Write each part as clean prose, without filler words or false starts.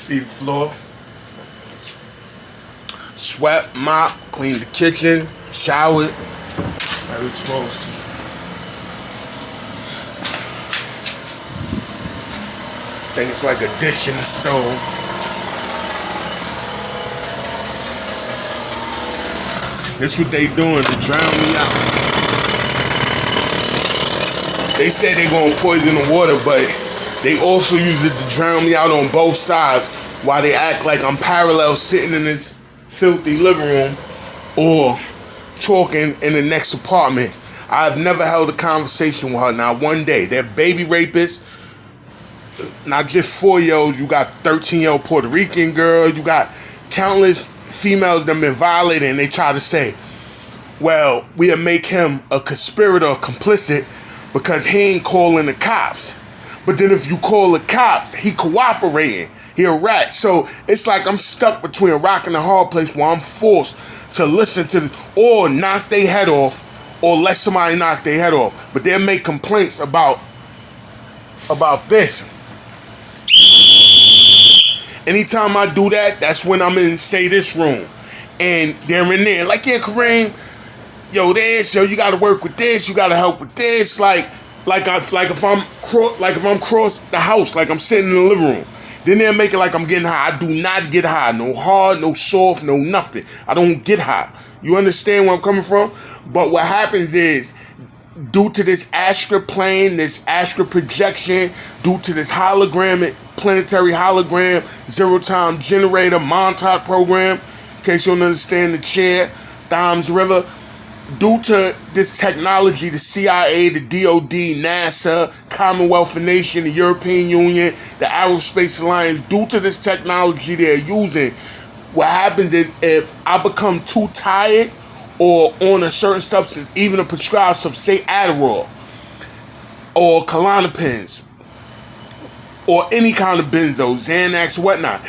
See the floor. Swept, mop, cleaned the kitchen, showered. I was supposed to. I think it's like a dish in the stove. This what they doing to drown me out. They say they gonna poison the water, but they also use it to drown me out on both sides while they act like I'm parallel sitting in this filthy living room or talking in the next apartment. I've never held a conversation with her, not one day. They're baby rapists, not just 4-year-olds. You got 13-year-old Puerto Rican girl. You got countless females that have been violated, and they try to say, well, we'll make him a conspirator or complicit because he ain't calling the cops. But then if you call the cops, he cooperating. He a rat. So it's like I'm stuck between a rock and a hard place where I'm forced to listen to this or knock their head off or let somebody knock their head off. But they'll make complaints about this. Anytime I do that, that's when I'm in, say, this room. And they're in there. Like, yeah, Kareem, yo, you gotta work with this, you gotta help with this. Like if I'm cross the house, like I'm sitting in the living room. Then they'll make it like I'm getting high. I do not get high. No hard, no soft, no nothing. I don't get high. You understand where I'm coming from? But what happens is, due to this astral plane, this astral projection, due to this hologramic, planetary hologram, zero-time generator, Montauk program, in case you don't understand the chair, Thimes River, due to this technology, the CIA, the DOD, NASA, Commonwealth of Nations, the European Union, the Aerospace Alliance, due to this technology they're using, what happens is if I become too tired or on a certain substance, even a prescribed substance, say Adderall or Klonopins or any kind of benzo, Xanax, whatnot,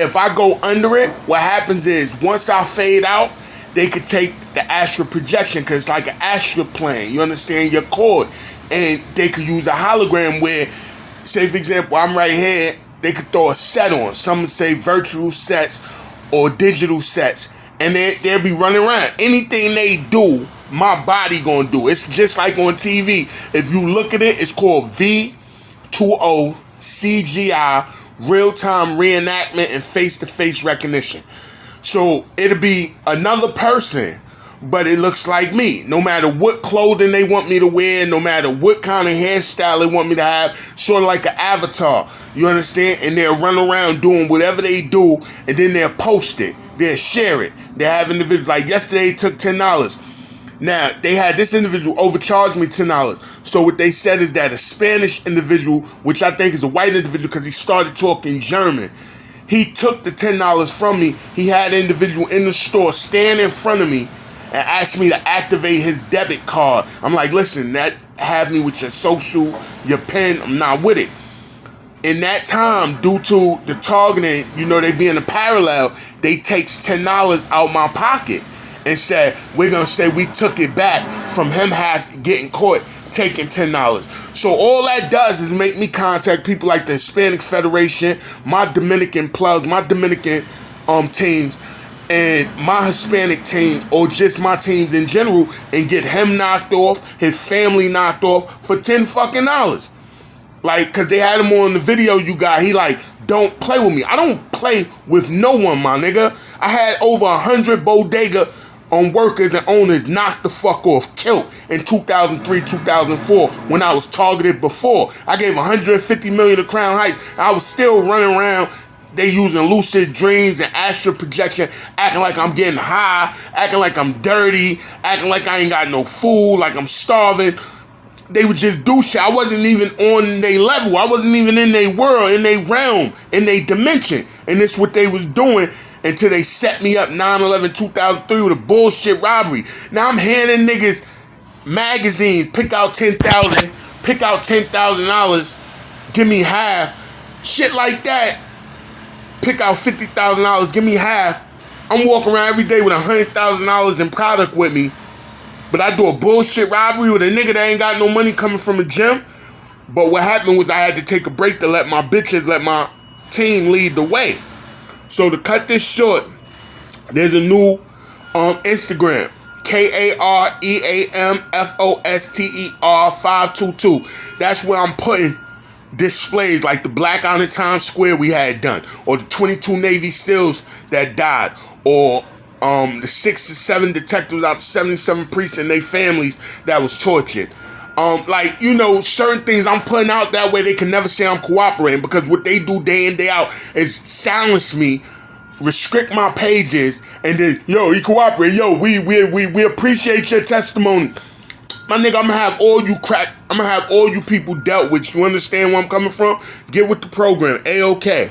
if I go under it, what happens is once I fade out, they could take the astral projection because it's like an astral plane. You understand your cord, and they could use a hologram where, say for example, I'm right here. They could throw a set on. Some say virtual sets or digital sets, and they'll be running around. Anything they do, my body gonna do. It's just like on TV. If you look at it, it's called V2O CGI, real-time reenactment and face-to-face recognition. So it'll be another person, but it looks like me. No matter what clothing they want me to wear, no matter what kind of hairstyle they want me to have, sort of like an avatar. You understand? And they'll run around doing whatever they do, and then they'll post it. They'll share it. They have individuals. Like yesterday, it took $10. Now, they had this individual overcharged me $10. So what they said is that a Spanish individual, which I think is a white individual because he started talking German, he took the $10 from me. He had an individual in the store stand in front of me and asked me to activate his debit card. I'm like, listen, that have me with your social, your pen. I'm not with it. In that time, due to the targeting, they being a parallel, they takes $10 out my pocket and said, we're going to say we took it back from him getting caught taking $10. So all that does is make me contact people like the Hispanic Federation, my Dominican plugs, my Dominican teams, and my Hispanic teams, or just my teams in general, and get him knocked off, his family knocked off for $10 fucking. Like, cause they had him on the video you got. He like, don't play with me. I don't play with no one, my nigga. I had over 100 bodega workers and owners knocked the fuck off, killed in 2003, 2004 when I was targeted before. I gave $150 million to Crown Heights. I was still running around. They using lucid dreams and astral projection, acting like I'm getting high, acting like I'm dirty, acting like I ain't got no food, like I'm starving. They would just do shit. I wasn't even on their level. I wasn't even in their world, in their realm, in their dimension. And this what they was doing until they set me up 9/11/2003 with a bullshit robbery. Now I'm handing niggas magazines, pick out $10,000, give me half. Shit like that. Pick out $50,000, give me half. I'm walking around every day with $100,000 in product with me. But I do a bullshit robbery with a nigga that ain't got no money coming from a gym. But what happened was I had to take a break to let my bitches, let my team lead the way. So to cut this short, there's a new Instagram, KAREAMFOSTER 522. That's where I'm putting displays like the black out in Times Square we had done, or the 22 Navy SEALs that died, or the 6 to 7 detectives out of 77 priests and their families that was tortured. Like, you know, certain things I'm putting out that way they can never say I'm cooperating, because what they do day in, day out is silence me, restrict my pages, and then, yo, he cooperate, yo, we appreciate your testimony. My nigga, I'm gonna have all you people dealt with. You understand where I'm coming from? Get with the program. A-OK.